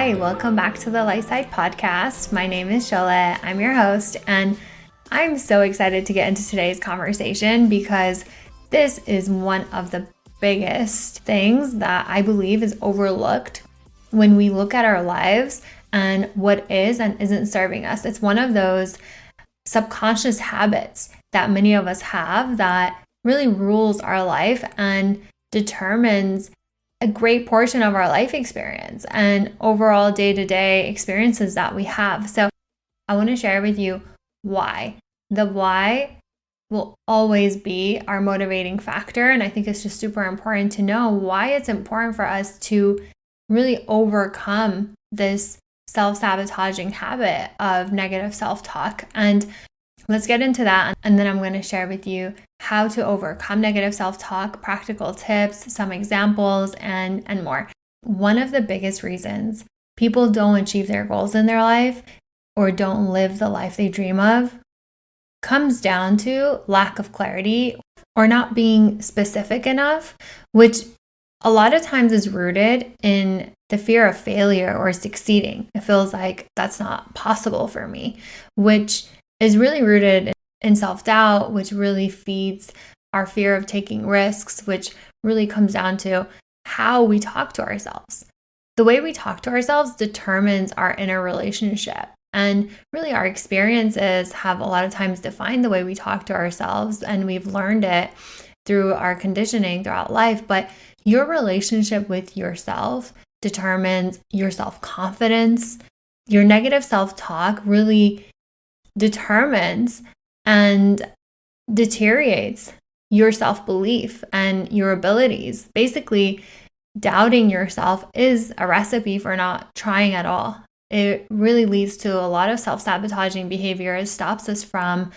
Hi, welcome back to the Light Side Podcast. My name is Shola. I'm your host, and I'm so excited to get into today's conversation because this is one of the biggest things that I believe is overlooked when we look at our lives and what is and isn't serving us. It's one of those subconscious habits that many of us have that really rules our life and determines a great portion of our life experience and overall day-to-day experiences that we have. So I want to share with you why. The why will always be our motivating factor. And I think it's just super important to know why it's important for us to really overcome this self-sabotaging habit of negative self-talk. And let's get into that. And then I'm going to share with you how to overcome negative self-talk, practical tips, some examples, and more. One of the biggest reasons people don't achieve their goals in their life or don't live the life they dream of comes down to lack of clarity or not being specific enough, which a lot of times is rooted in the fear of failure or succeeding. It feels like that's not possible for me, which is really rooted in self-doubt, which really feeds our fear of taking risks, which really comes down to how we talk to ourselves. The way we talk to ourselves determines our inner relationship. And really our experiences have a lot of times defined the way we talk to ourselves, and we've learned it through our conditioning throughout life. But your relationship with yourself determines your self-confidence. Your negative self-talk really determines and deteriorates your self-belief and your abilities. Basically, doubting yourself is a recipe for not trying at all. It really leads to a lot of self-sabotaging behavior. It stops us from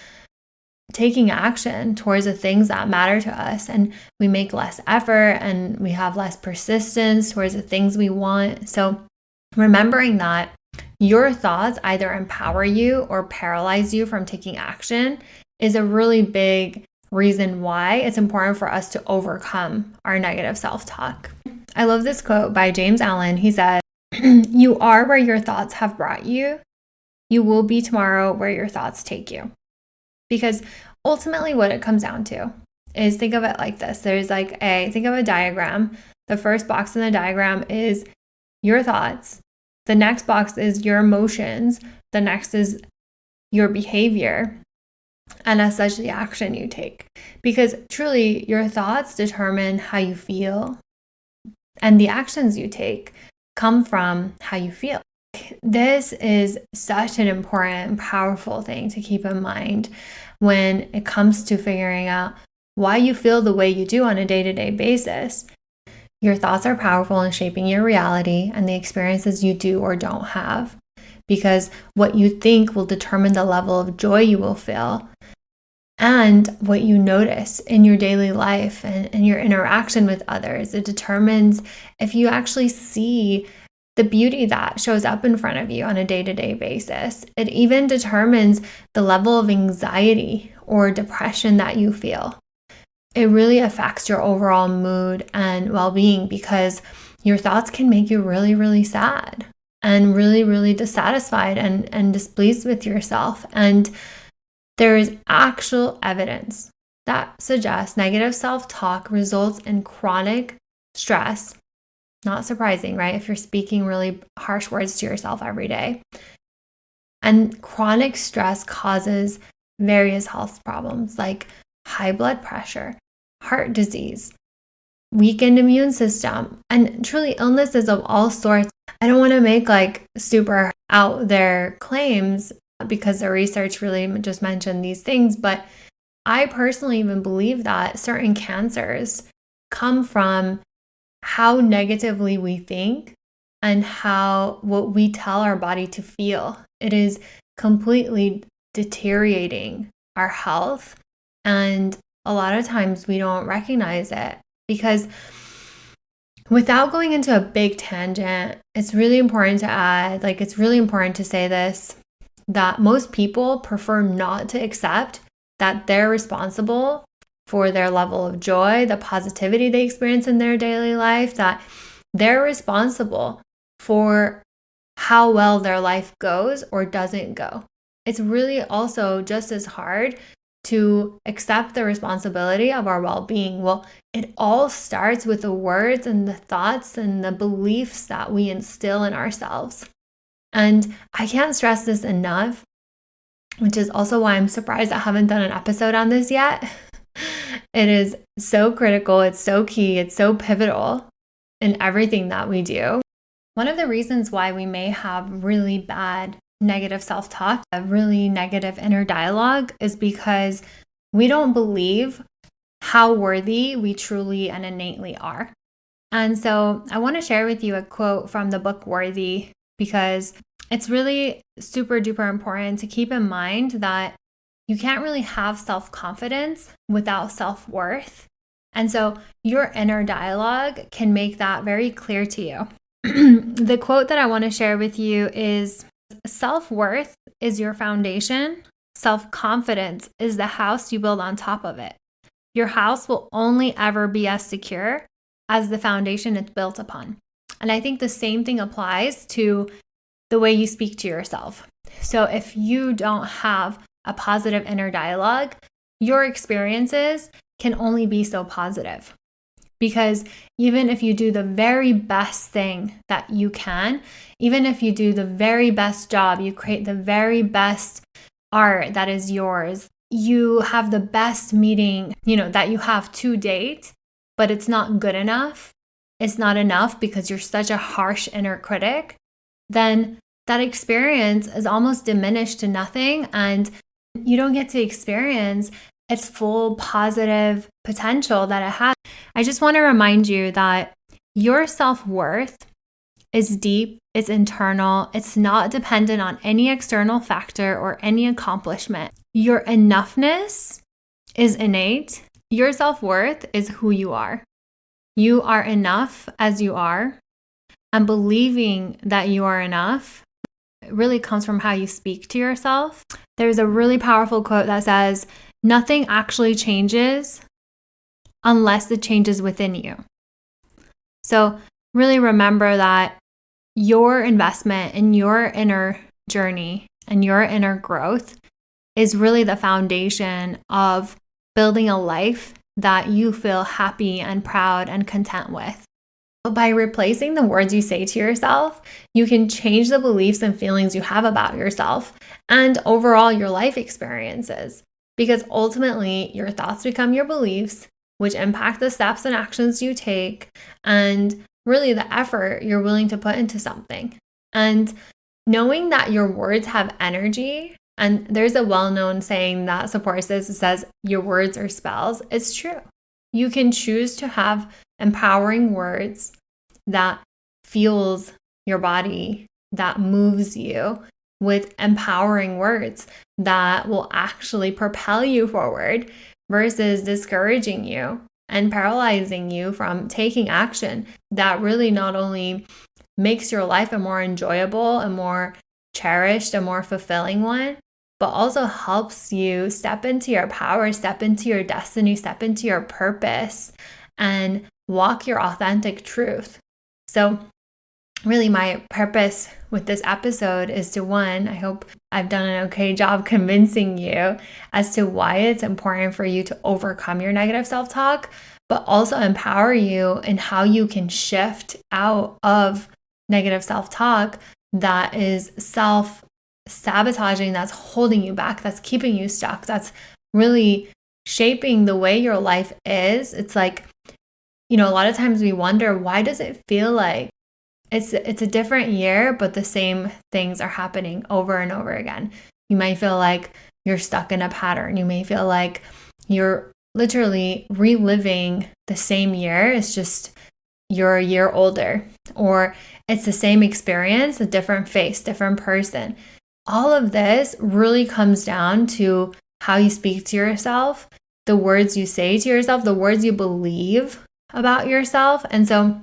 taking action towards the things that matter to us, and we make less effort and we have less persistence towards the things we want. So remembering that your thoughts either empower you or paralyze you from taking action is a really big reason why it's important for us to overcome our negative self-talk. I love this quote by James Allen. He said, "You are where your thoughts have brought you. You will be tomorrow where your thoughts take you." Because ultimately what it comes down to is, think of it like this. Think of a diagram. The first box in the diagram is your thoughts. The next box is your emotions. The next is your behavior. And as such, the action you take. Because truly, your thoughts determine how you feel. And the actions you take come from how you feel. This is such an important, powerful thing to keep in mind when it comes to figuring out why you feel the way you do on a day-to-day basis. Your thoughts are powerful in shaping your reality and the experiences you do or don't have, because what you think will determine the level of joy you will feel and what you notice in your daily life and your interaction with others. It determines if you actually see the beauty that shows up in front of you on a day-to-day basis. It even determines the level of anxiety or depression that you feel. It really affects your overall mood and well-being, because your thoughts can make you really, really sad and really, really dissatisfied and displeased with yourself. And there is actual evidence that suggests negative self-talk results in chronic stress. Not surprising, right? If you're speaking really harsh words to yourself every day. And chronic stress causes various health problems like high blood pressure, heart disease, weakened immune system, and truly illnesses of all sorts. I don't want to make super out there claims because the research really just mentioned these things, but I personally even believe that certain cancers come from how negatively we think and what we tell our body to feel. It is completely deteriorating our health, and a lot of times we don't recognize it. Because without going into a big tangent, it's really important to add, it's really important to say this, that most people prefer not to accept that they're responsible for their level of joy, the positivity they experience in their daily life, that they're responsible for how well their life goes or doesn't go. It's really also just as hard to accept the responsibility of our well-being. Well, it all starts with the words and the thoughts and the beliefs that we instill in ourselves. And I can't stress this enough, which is also why I'm surprised I haven't done an episode on this yet. It is so critical, it's so key, it's so pivotal in everything that we do. One of the reasons why we may have really bad negative self-talk, a really negative inner dialogue, is because we don't believe how worthy we truly and innately are. And so I want to share with you a quote from the book Worthy, because it's really super duper important to keep in mind that you can't really have self-confidence without self-worth. And so your inner dialogue can make that very clear to you. The quote that I want to share with you is, self-worth is your foundation. Self-confidence is the house you build on top of it. Your house will only ever be as secure as the foundation it's built upon. And I think the same thing applies to the way you speak to yourself. So if you don't have a positive inner dialogue, your experiences can only be so positive. Because even if you do the very best thing that you can, even if you do the very best job, you create the very best art that is yours, you have the best meeting, that you have to date, but it's not good enough, it's not enough because you're such a harsh inner critic, then that experience is almost diminished to nothing, and you don't get to experience its full positive potential that it has. I just want to remind you that your self-worth is deep, it's internal, it's not dependent on any external factor or any accomplishment. Your enoughness is innate. Your self-worth is who you are. You are enough as you are, and believing that you are enough really comes from how you speak to yourself. There's a really powerful quote that says, "Nothing actually changes unless it changes within you." So really remember that your investment in your inner journey and your inner growth is really the foundation of building a life that you feel happy and proud and content with. By replacing the words you say to yourself, you can change the beliefs and feelings you have about yourself and overall your life experiences. Because ultimately, your thoughts become your beliefs, which impact the steps and actions you take, and really the effort you're willing to put into something. And knowing that your words have energy, and there's a well-known saying that supports this, it says, your words are spells. It's true. You can choose to have empowering words that fuels your body, that moves you, with empowering words that will actually propel you forward versus discouraging you and paralyzing you from taking action that really not only makes your life a more enjoyable, a more cherished, a more fulfilling one, but also helps you step into your power, step into your destiny, step into your purpose, and walk your authentic truth. So really my purpose with this episode is to, one, I hope I've done an okay job convincing you as to why it's important for you to overcome your negative self-talk, but also empower you in how you can shift out of negative self-talk that is self-sabotaging, that's holding you back, that's keeping you stuck, that's really shaping the way your life is. It's like, a lot of times we wonder, why does it feel like it's a different year, but the same things are happening over and over again? You might feel like you're stuck in a pattern. You may feel like you're literally reliving the same year. It's just you're a year older, or it's the same experience, a different face, different person. All of this really comes down to how you speak to yourself, the words you say to yourself, the words you believe about yourself. And so,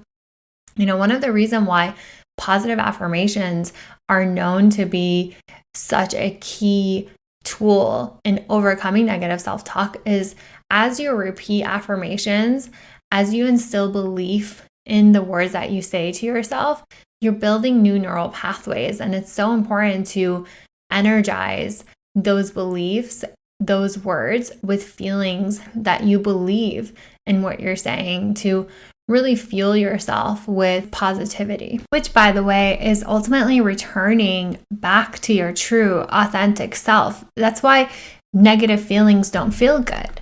one of the reasons why positive affirmations are known to be such a key tool in overcoming negative self-talk is, as you repeat affirmations, as you instill belief in the words that you say to yourself, you're building new neural pathways. And it's so important to energize those beliefs, those words with feelings that you believe in what you're saying, to really fuel yourself with positivity, which, by the way, is ultimately returning back to your true, authentic self. That's why negative feelings don't feel good.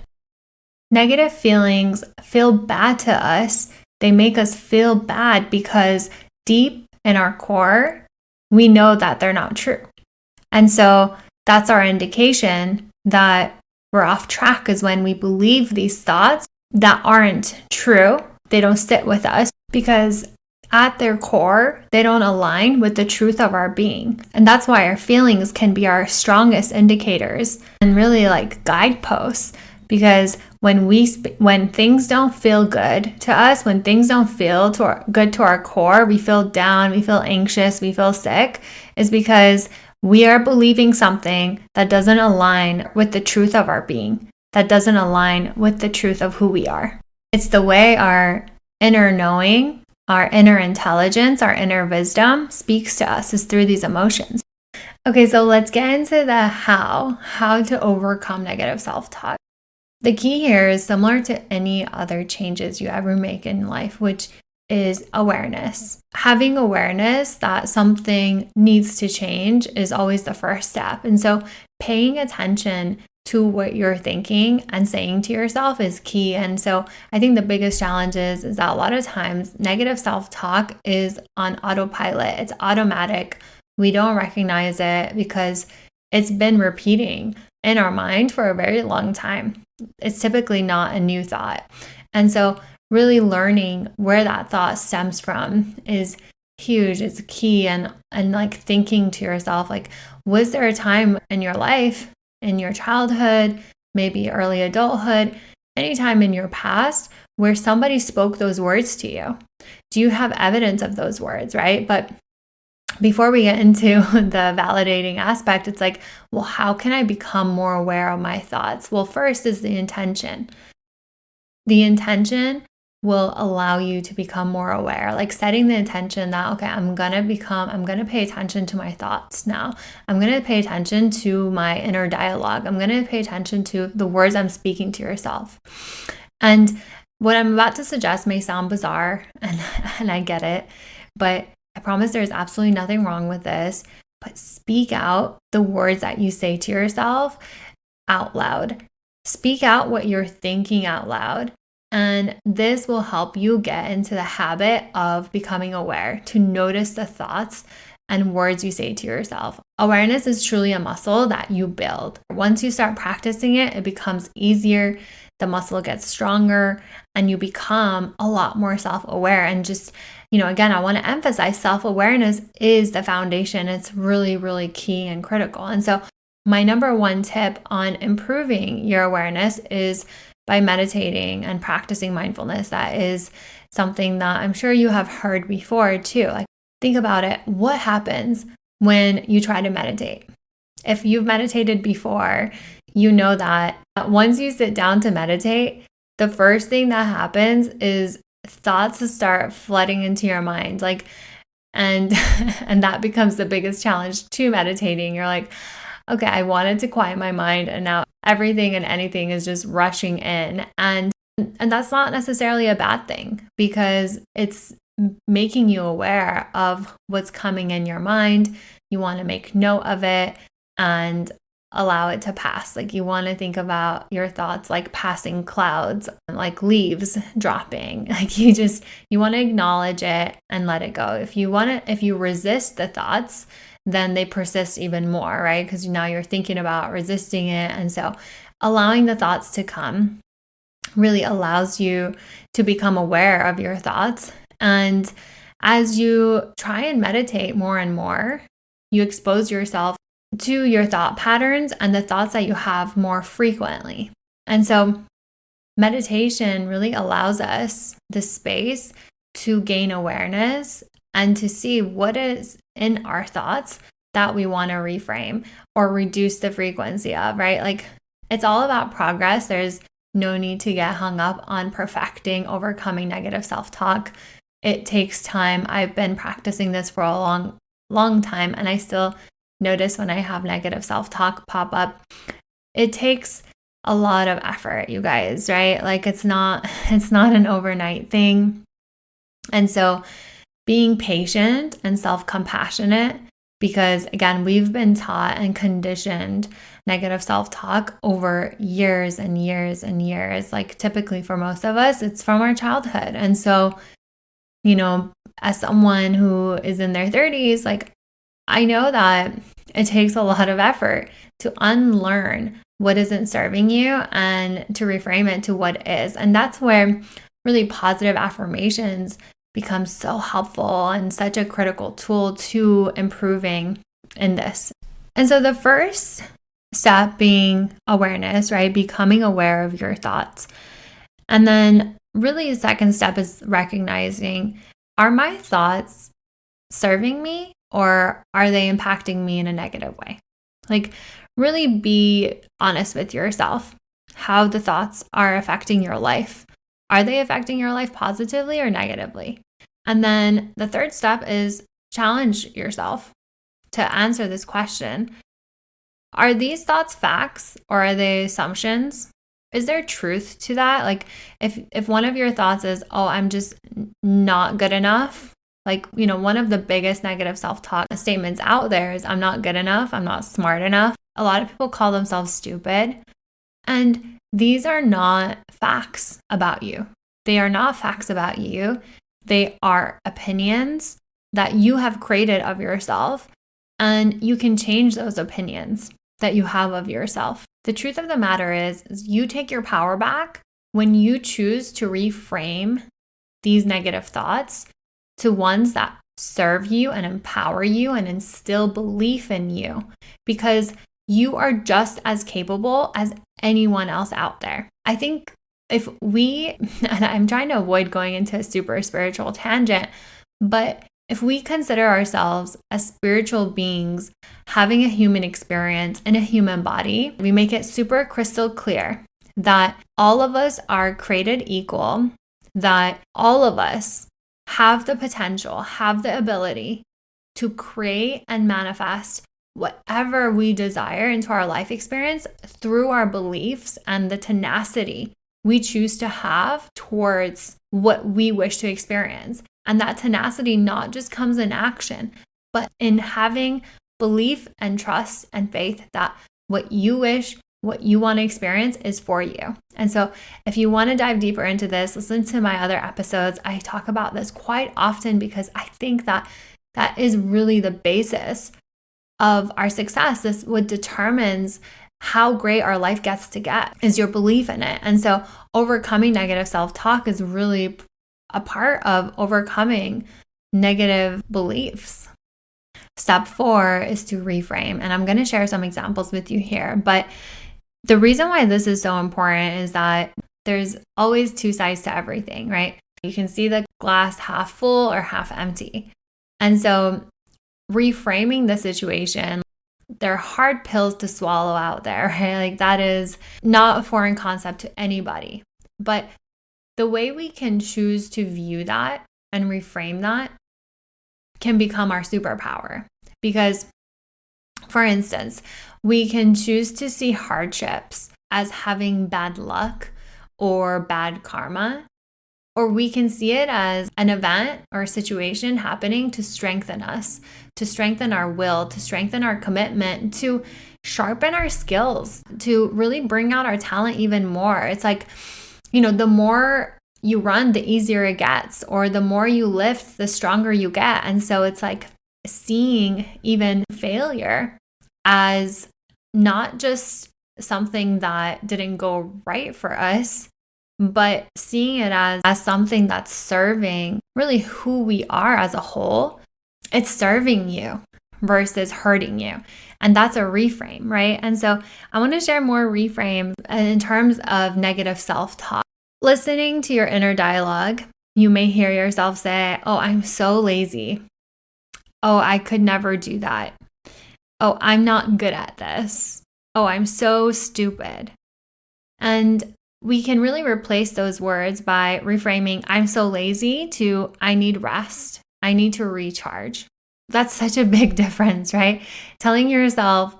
Negative feelings feel bad to us. They make us feel bad because deep in our core, we know that they're not true. And so that's our indication that we're off track, is when we believe these thoughts that aren't true. They don't sit with us because at their core, they don't align with the truth of our being. And that's why our feelings can be our strongest indicators and really like guideposts. Because when things don't feel good to us, when things don't feel good to our core, we feel down, we feel anxious, we feel sick, is because we are believing something that doesn't align with the truth of our being, that doesn't align with the truth of who we are. It's the way our inner knowing, our inner intelligence, our inner wisdom speaks to us, is through these emotions. Okay, so let's get into the how to overcome negative self-talk. The key here is similar to any other changes you ever make in life, which is awareness. Having awareness that something needs to change is always the first step. And so paying attention to what you're thinking and saying to yourself is key. And so I think the biggest challenge is that a lot of times negative self-talk is on autopilot. It's automatic. We don't recognize it because it's been repeating in our mind for a very long time. It's typically not a new thought. And so really learning where that thought stems from is huge. It's key. And like thinking to yourself, like, was there a time in your life, in your childhood, maybe early adulthood, anytime in your past where somebody spoke those words to you? Do you have evidence of those words, right? But before we get into the validating aspect, it's like, well, how can I become more aware of my thoughts? Well, first is the intention. The intention will allow you to become more aware, like setting the intention that, okay, I'm going to pay attention to my thoughts now. I'm going to pay attention to my inner dialogue. I'm going to pay attention to the words I'm speaking to yourself. And what I'm about to suggest may sound bizarre, and I get it, but I promise there's absolutely nothing wrong with this. But speak out the words that you say to yourself out loud. Speak out what you're thinking out loud. And this will help you get into the habit of becoming aware, to notice the thoughts and words you say to yourself. Awareness is truly a muscle that you build. Once you start practicing it, it becomes easier. The muscle gets stronger and you become a lot more self-aware. And just, again, I want to emphasize self-awareness is the foundation. It's really, really key and critical. And so my number one tip on improving your awareness is by meditating and practicing mindfulness. That is something that I'm sure you have heard before too. Like, think about it. What happens when you try to meditate? If you've meditated before, you know that once you sit down to meditate, the first thing that happens is thoughts start flooding into your mind. And that becomes the biggest challenge to meditating. You're like, okay, I wanted to quiet my mind and now everything and anything is just rushing in. And that's not necessarily a bad thing, because it's making you aware of what's coming in your mind. You want to make note of it and allow it to pass. Like, you want to think about your thoughts like passing clouds, like leaves dropping. Like, you want to acknowledge it and let it go. If you resist the thoughts, then they persist even more, right? Because now you're thinking about resisting it. And so allowing the thoughts to come really allows you to become aware of your thoughts. And as you try and meditate more and more, you expose yourself to your thought patterns and the thoughts that you have more frequently. And so meditation really allows us the space to gain awareness and to see what is in our thoughts that we want to reframe or reduce the frequency of, right? Like, it's all about progress. There's no need to get hung up on perfecting, overcoming negative self-talk. it takes time. I've been practicing this for a long time, and I still notice when I have negative self-talk pop up. It takes a lot of effort, you guys, right? Like it's not an overnight thing. And so being patient and self-compassionate, because again, we've been taught and conditioned negative self-talk over years and years and years. Like typically for most of us, it's from our childhood. And so, as someone who is in their 30s, like I know that it takes a lot of effort to unlearn what isn't serving you and to reframe it to what is. And that's where really positive affirmations become so helpful and such a critical tool to improving in this. And so the first step being awareness, right? Becoming aware of your thoughts. And then really the second step is recognizing, are my thoughts serving me or are they impacting me in a negative way? Like really be honest with yourself, how the thoughts are affecting your life. Are they affecting your life positively or negatively? And then the third step is challenge yourself to answer this question. Are these thoughts facts or are they assumptions? Is there truth to that? Like if one of your thoughts is, oh, I'm just not good enough. Like, one of the biggest negative self-talk statements out there is I'm not good enough. I'm not smart enough. A lot of people call themselves stupid. And these are not facts about you. They are not facts about you. They are opinions that you have created of yourself. And you can change those opinions that you have of yourself. The truth of the matter is you take your power back when you choose to reframe these negative thoughts to ones that serve you and empower you and instill belief in you, because you are just as capable as anyone else out there. I think if we, and I'm trying to avoid going into a super spiritual tangent, but if we consider ourselves as spiritual beings having a human experience in a human body, we make it super crystal clear that all of us are created equal, that all of us have the potential, have the ability to create and manifest whatever we desire into our life experience through our beliefs and the tenacity we choose to have towards what we wish to experience. And that tenacity not just comes in action, but in having belief and trust and faith that what you wish, what you want to experience is for you. And so if you want to dive deeper into this, listen to my other episodes. I talk about this quite often because I think that that is really the basis of our success. This what determines how great our life gets to get is your belief in it. And so overcoming negative self-talk is really a part of overcoming negative beliefs. Step 4 is to reframe. And I'm going to share some examples with you here. But the reason why this is so important is that there's always two sides to everything, right? You can see the glass half full or half empty. And so reframing the situation, they're hard pills to swallow out there, right? Like that is not a foreign concept to anybody. But the way we can choose to view that and reframe that can become our superpower. Because, for instance, we can choose to see hardships as having bad luck or bad karma, or we can see it as an event or a situation happening to strengthen us, to strengthen our will, to strengthen our commitment, to sharpen our skills, to really bring out our talent even more. It's like, the more you run, the easier it gets, or the more you lift, the stronger you get. And so it's like seeing even failure as not just something that didn't go right for us, but seeing it as something that's serving really who we are as a whole. It's serving you versus hurting you. And that's a reframe, right? And so I want to share more reframe in terms of negative self-talk. Listening to your inner dialogue, you may hear yourself say, oh, I'm so lazy. Oh, I could never do that. Oh, I'm not good at this. Oh, I'm so stupid. And we can really replace those words by reframing I'm so lazy to I need rest. I need to recharge. That's such a big difference, right? Telling yourself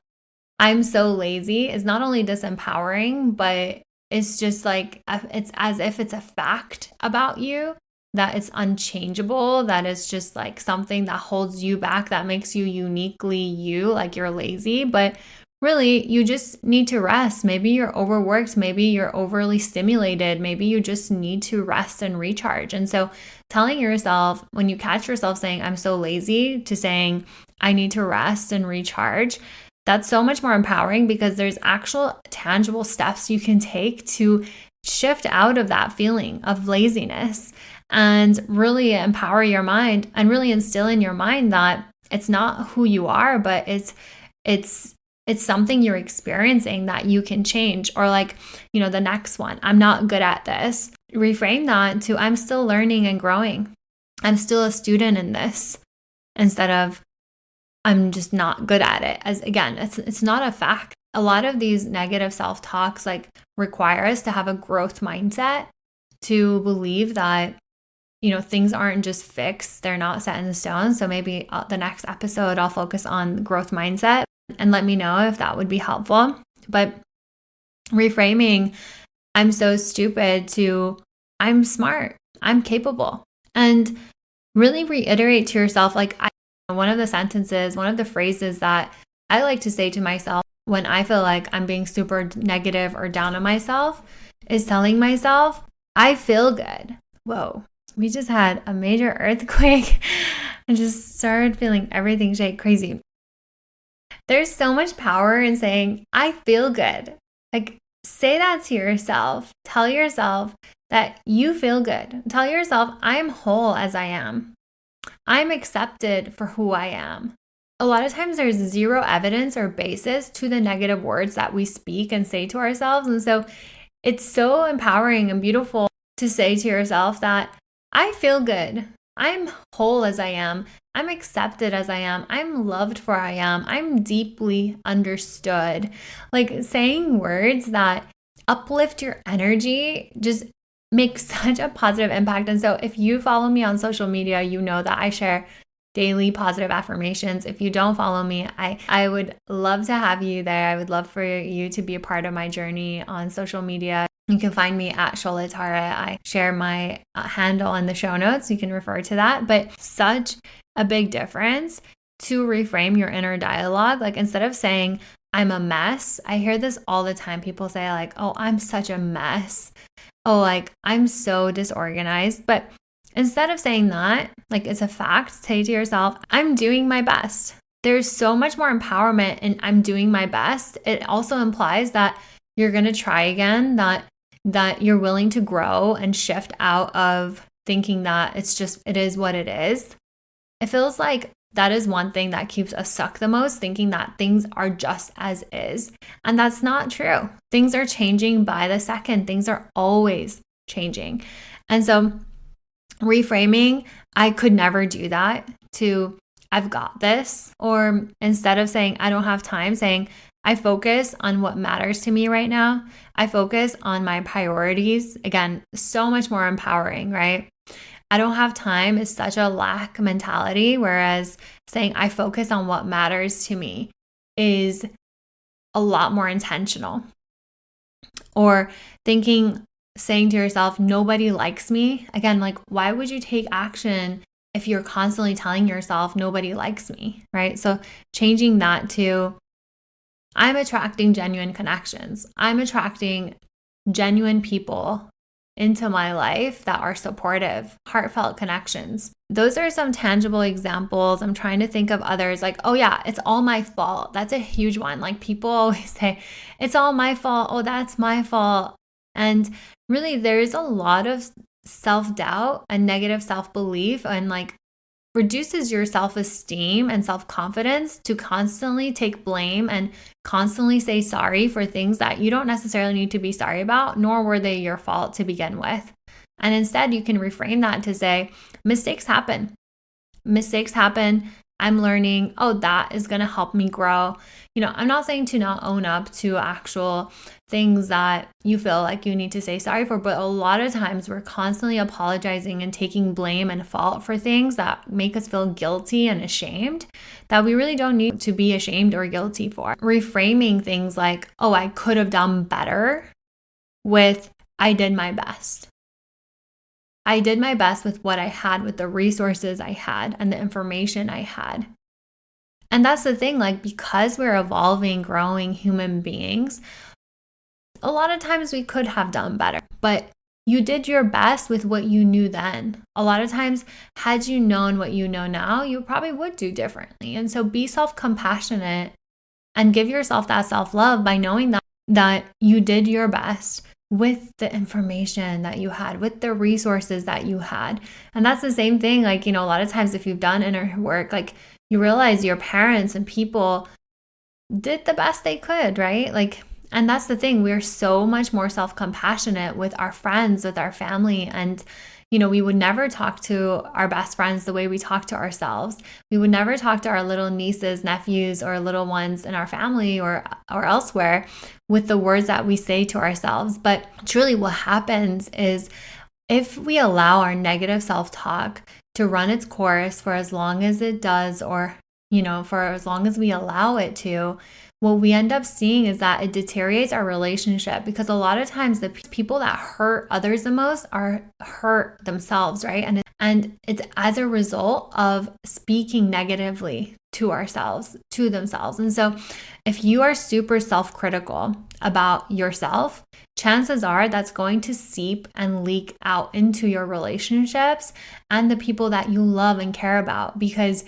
I'm so lazy is not only disempowering, but it's just like, it's as if it's a fact about you, that it's unchangeable, that it's just like something that holds you back, that makes you uniquely you, like you're lazy. But really, you just need to rest. Maybe you're overworked. Maybe you're overly stimulated. Maybe you just need to rest and recharge. And so telling yourself, when you catch yourself saying, I'm so lazy, to saying, I need to rest and recharge, that's so much more empowering because there's actual tangible steps you can take to shift out of that feeling of laziness and really empower your mind and really instill in your mind that it's not who you are, but it's something you're experiencing that you can change. Or like, the next one, I'm not good at this. Reframe that to I'm still learning and growing. I'm still a student in this, instead of I'm just not good at it. As again, it's not a fact. A lot of these negative self-talks like require us to have a growth mindset, to believe that things aren't just fixed, they're not set in stone. So maybe the next episode I'll focus on growth mindset, and let me know if that would be helpful. But reframing I'm so stupid to I'm smart, I'm capable, and really reiterate to yourself, like, one of the phrases that I like to say to myself when I feel like I'm being super negative or down on myself is telling myself, I feel good. Whoa, we just had a major earthquake. I just started feeling everything shake crazy. There's so much power in saying, I feel good. Like, say that to yourself. Tell yourself that you feel good. Tell yourself, I'm whole as I am. I'm accepted for who I am. A lot of times there's zero evidence or basis to the negative words that we speak and say to ourselves. And so it's so empowering and beautiful to say to yourself that I feel good. I'm whole as I am. I'm accepted as I am. I'm loved for I am. I'm deeply understood. Like, saying words that uplift your energy just makes such a positive impact. And so if you follow me on social media, you know that I share daily positive affirmations. If you don't follow me, I would love to have you there. I would love for you to be a part of my journey on social media. You can find me at Sholatara. I share my handle in the show notes. You can refer to that. But such a big difference to reframe your inner dialogue. Like, instead of saying, I'm a mess, I hear this all the time. People say like, oh, I'm such a mess. Oh, like, I'm so disorganized. But instead of saying that, like it's a fact, say to yourself, I'm doing my best. There's so much more empowerment in I'm doing my best. It also implies that you're going to try again, that you're willing to grow and shift out of thinking that it is what it is. It feels like that is one thing that keeps us stuck the most, thinking that things are just as is. And that's not true. Things are changing by the second. Things are always changing. And so reframing, I could never do that, to I've got this. Or instead of saying I don't have time, saying I focus on what matters to me right now. I focus on my priorities. Again, so much more empowering, right? I don't have time is such a lack mentality, whereas saying I focus on what matters to me is a lot more intentional. Or saying to yourself, nobody likes me. Again, like, why would you take action if you're constantly telling yourself nobody likes me, right? So changing that to I'm attracting genuine connections. I'm attracting genuine people into my life that are supportive, heartfelt connections. Those are some tangible examples. I'm trying to think of others, like, oh yeah, it's all my fault. That's a huge one. Like, people always say, it's all my fault. Oh, that's my fault. And really, there's a lot of self-doubt and negative self-belief, and like reduces your self-esteem and self-confidence to constantly take blame and constantly say sorry for things that you don't necessarily need to be sorry about, nor were they your fault to begin with. And instead, you can reframe that to say, mistakes happen. Mistakes happen. I'm learning, oh, that is going to help me grow. I'm not saying to not own up to actual things that you feel like you need to say sorry for, but a lot of times we're constantly apologizing and taking blame and fault for things that make us feel guilty and ashamed that we really don't need to be ashamed or guilty for. Reframing things like, oh, I could have done better with, I did my best. I did my best with what I had, with the resources I had and the information I had. And that's the thing, like, because we're evolving, growing human beings, a lot of times we could have done better, but you did your best with what you knew then. A lot of times, had you known what you know now, you probably would do differently. And so be self-compassionate and give yourself that self-love by knowing that you did your best with the information that you had, with the resources that you had. And that's the same thing. Like, a lot of times if you've done inner work, like, you realize your parents and people did the best they could, right? Like, and that's the thing. We're so much more self-compassionate with our friends, with our family. And, we would never talk to our best friends the way we talk to ourselves. We would never talk to our little nieces, nephews, or little ones in our family or elsewhere with the words that we say to ourselves. But truly what happens is if we allow our negative self-talk to run its course for as long as it does, or, for as long as we allow it to, what we end up seeing is that it deteriorates our relationship, because a lot of times the people that hurt others the most are hurt themselves, right? And it's as a result of speaking negatively to ourselves, to themselves. And so if you are super self-critical about yourself, chances are that's going to seep and leak out into your relationships and the people that you love and care about, because,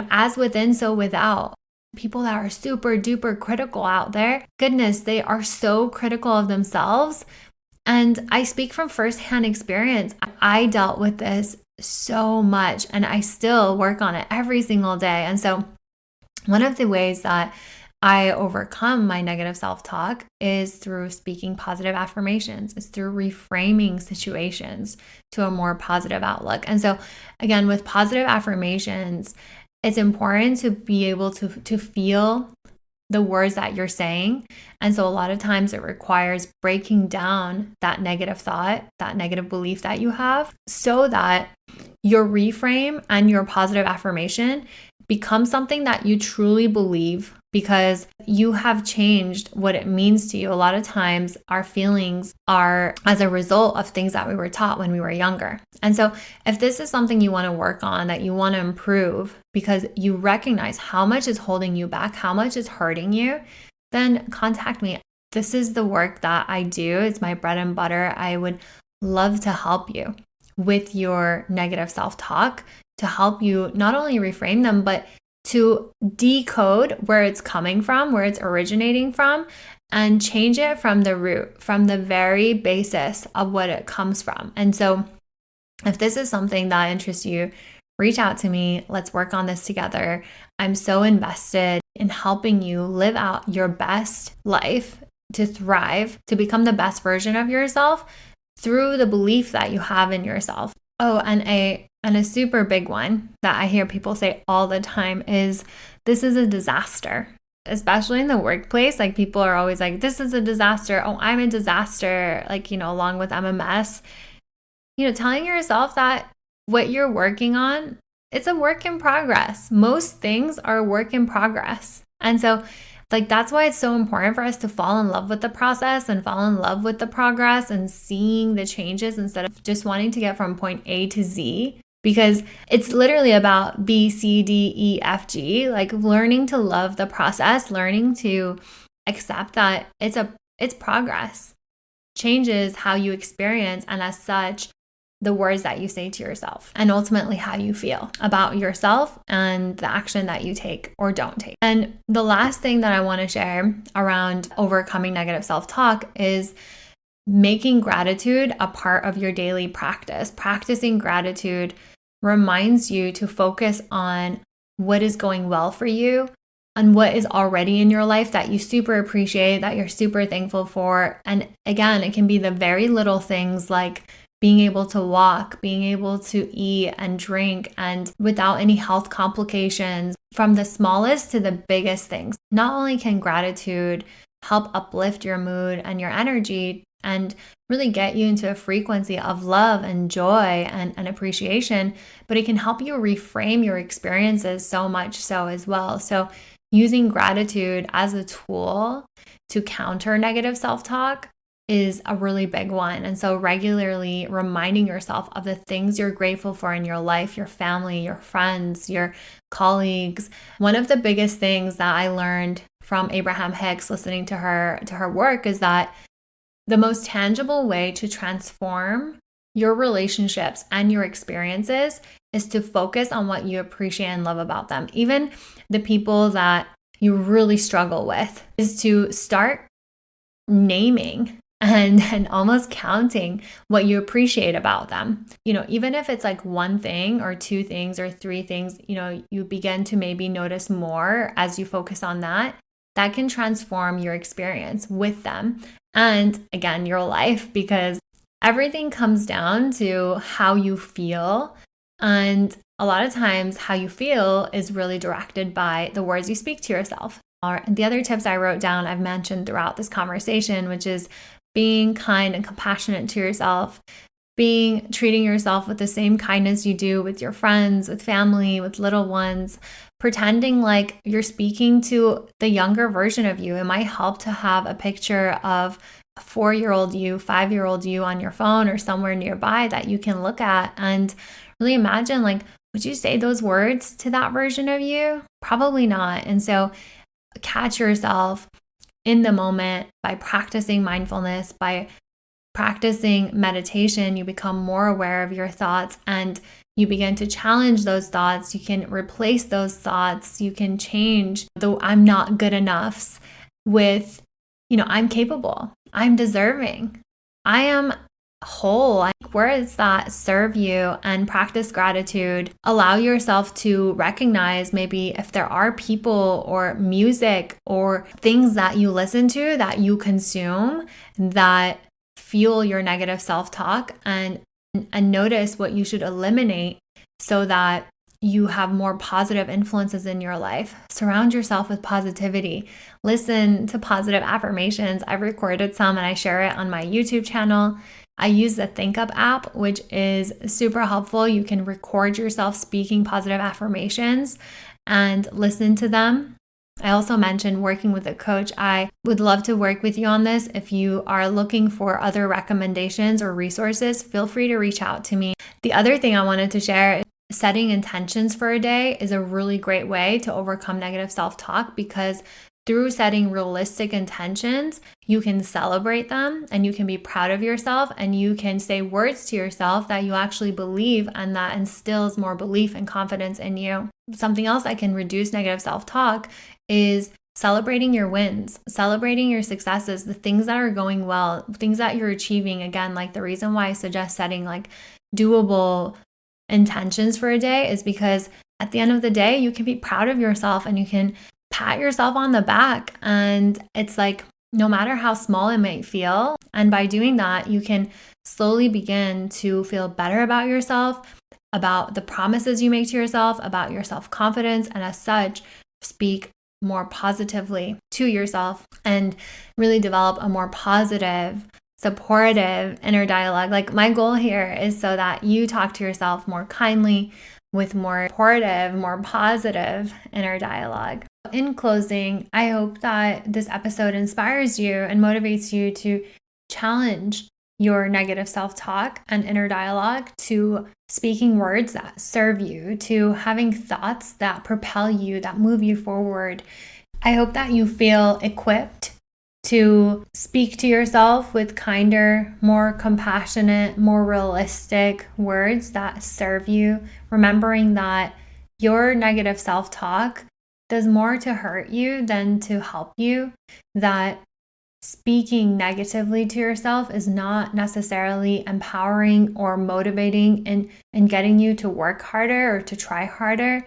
as within, so without. People that are super duper critical out there, goodness, they are so critical of themselves. And I speak from firsthand experience. I dealt with this so much and I still work on it every single day. And so one of the ways that I overcome my negative self-talk is through speaking positive affirmations, is through reframing situations to a more positive outlook. And so again, with positive affirmations, it's important to be able to feel the words that you're saying. And so a lot of times it requires breaking down that negative thought, that negative belief that you have, so that your reframe and your positive affirmation become something that you truly believe, because you have changed what it means to you. A lot of times our feelings are as a result of things that we were taught when we were younger. And so if this is something you want to work on, that you want to improve, because you recognize how much is holding you back, how much is hurting you, then contact me. This is the work that I do. It's my bread and butter. I would love to help you with your negative self-talk, to help you not only reframe them, but to decode where it's coming from, where it's originating from, and change it from the root, from the very basis of what it comes from. And so if this is something that interests you, reach out to me. Let's work on this together. I'm so invested in helping you live out your best life, to thrive, to become the best version of yourself through the belief that you have in yourself. Oh, and a super big one that I hear people say all the time is, this is a disaster. Especially in the workplace, like, people are always like, this is a disaster. Oh, I'm a disaster. Like, along with MMS, telling yourself that what you're working on, it's a work in progress. Most things are a work in progress. And so, like, that's why it's so important for us to fall in love with the process and fall in love with the progress and seeing the changes, instead of just wanting to get from point A to Z, because it's literally about B, C, D, E, F, G, like learning to love the process, learning to accept that it's progress, changes how you experience, and as such, the words that you say to yourself, and ultimately how you feel about yourself and the action that you take or don't take. And the last thing that I want to share around overcoming negative self-talk is making gratitude a part of your daily practice. Practicing gratitude reminds you to focus on what is going well for you and what is already in your life that you super appreciate, that you're super thankful for. And again, it can be the very little things, like being able to walk, being able to eat and drink and without any health complications, from the smallest to the biggest things. Not only can gratitude help uplift your mood and your energy and really get you into a frequency of love and joy and appreciation, but it can help you reframe your experiences so much so as well. So using gratitude as a tool to counter negative self-talk is a really big one. And so regularly reminding yourself of the things you're grateful for in your life, your family, your friends, your colleagues. One of the biggest things that I learned from Abraham Hicks listening to her work is that the most tangible way to transform your relationships and your experiences is to focus on what you appreciate and love about them. Even the people that you really struggle with, is to start naming and almost counting what you appreciate about them. Even if it's like one thing or two things or three things, you begin to maybe notice more as you focus on that. That can transform your experience with them and, again, your life, because everything comes down to how you feel. And a lot of times how you feel is really directed by the words you speak to yourself. And the other tips I wrote down, I've mentioned throughout this conversation, which is being kind and compassionate to yourself, treating yourself with the same kindness you do with your friends, with family, with little ones, pretending like you're speaking to the younger version of you. It might help to have a picture of a 4-year-old you, 5-year-old you on your phone or somewhere nearby that you can look at and really imagine, like, would you say those words to that version of you? Probably not. And so catch yourself in the moment by practicing mindfulness, by practicing meditation. You become more aware of your thoughts and you begin to challenge those thoughts. You can replace those thoughts. You can change the I'm not good enoughs with, I'm capable, I'm deserving, I am whole. Where does that serve you? And practice gratitude. Allow yourself to recognize maybe if there are people or music or things that you listen to, that you consume, that fuel your negative self-talk, and notice what you should eliminate so that you have more positive influences in your life. Surround yourself with positivity. Listen to positive affirmations. I've recorded some and I share it on my YouTube channel. I use the Think Up app, which is super helpful. You can record yourself speaking positive affirmations and listen to them. I also mentioned working with a coach. I would love to work with you on this. If you are looking for other recommendations or resources, feel free to reach out to me. The other thing I wanted to share is setting intentions for a day is a really great way to overcome negative self-talk, because through setting realistic intentions, you can celebrate them and you can be proud of yourself and you can say words to yourself that you actually believe, and that instills more belief and confidence in you. Something else that can reduce negative self-talk is celebrating your wins, celebrating your successes, the things that are going well, things that you're achieving. Again, like the reason why I suggest setting like doable intentions for a day is because at the end of the day, you can be proud of yourself and you can pat yourself on the back. And it's like, no matter how small it might feel. And by doing that, you can slowly begin to feel better about yourself, about the promises you make to yourself, about your self-confidence, and as such, speak more positively to yourself and really develop a more positive, supportive inner dialogue. Like my goal here is so that you talk to yourself more kindly, with more supportive, more positive inner dialogue. In closing, I hope that this episode inspires you and motivates you to challenge your negative self-talk and inner dialogue, to speaking words that serve you, to having thoughts that propel you, that move you forward. I hope that you feel equipped to speak to yourself with kinder, more compassionate, more realistic words that serve you, remembering that your negative self-talk does more to hurt you than to help you, that speaking negatively to yourself is not necessarily empowering or motivating and getting you to work harder or to try harder,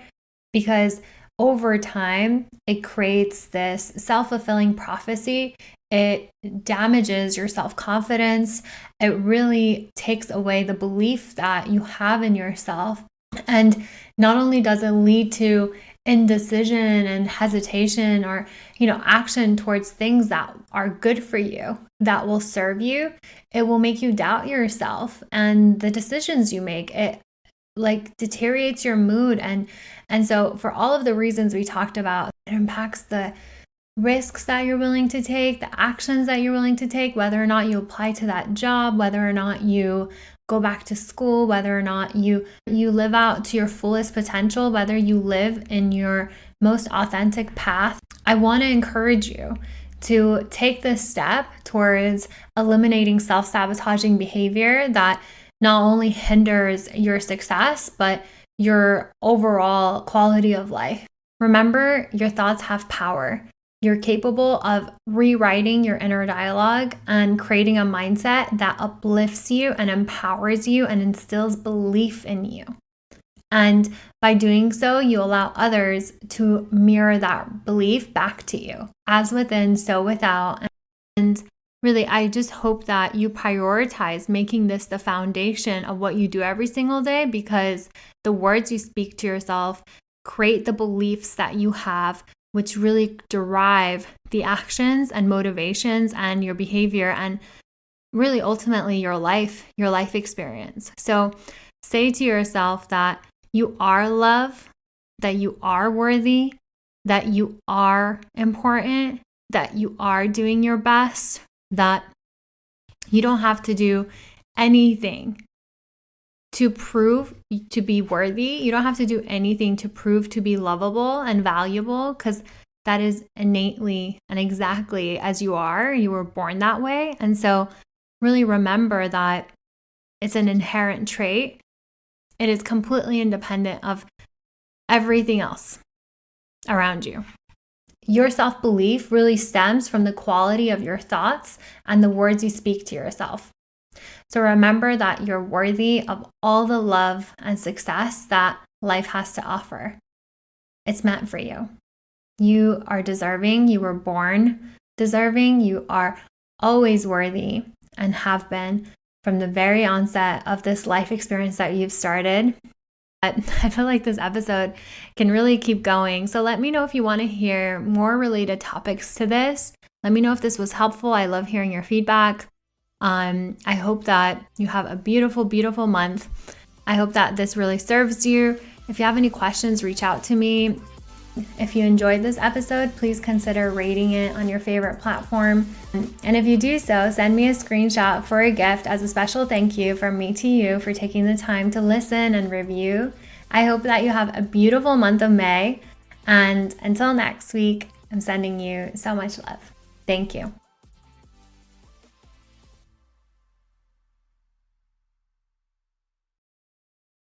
because over time, it creates this self-fulfilling prophecy It damages your self-confidence. It really takes away the belief that you have in yourself. And not only does it lead to indecision and hesitation or, action towards things that are good for you, that will serve you, it will make you doubt yourself and the decisions you make. It deteriorates your mood. And so for all of the reasons we talked about, it impacts the risks that you're willing to take, the actions that you're willing to take, whether or not you apply to that job, whether or not you go back to school, whether or not you live out to your fullest potential, whether you live in your most authentic path. I want to encourage you to take this step towards eliminating self-sabotaging behavior that not only hinders your success, but your overall quality of life. Remember, your thoughts have power. You're capable of rewriting your inner dialogue and creating a mindset that uplifts you and empowers you and instills belief in you. And by doing so, you allow others to mirror that belief back to you, as within, so without. And really, I just hope that you prioritize making this the foundation of what you do every single day, because the words you speak to yourself create the beliefs that you have, which really derive the actions and motivations and your behavior and really ultimately your life experience. So say to yourself that you are love, that you are worthy, that you are important, that you are doing your best, that you don't have to do anything to prove to be worthy. You don't have to do anything to prove to be lovable and valuable, because that is innately and exactly as you are. You were born that way. And so really remember that it's an inherent trait. It is completely independent of everything else around you. Your self-belief really stems from the quality of your thoughts and the words you speak to yourself. So remember that you're worthy of all the love and success that life has to offer. It's meant for you. You are deserving. You were born deserving. You are always worthy and have been from the very onset of this life experience that you've started. But I feel like this episode can really keep going. So let me know if you want to hear more related topics to this. Let me know if this was helpful. I love hearing your feedback. I hope that you have a beautiful, beautiful month. I hope that this really serves you. If you have any questions, reach out to me. If you enjoyed this episode, please consider rating it on your favorite platform. And if you do so, send me a screenshot for a gift as a special thank you from me to you for taking the time to listen and review. I hope that you have a beautiful month of May. And until next week, I'm sending you so much love. Thank you.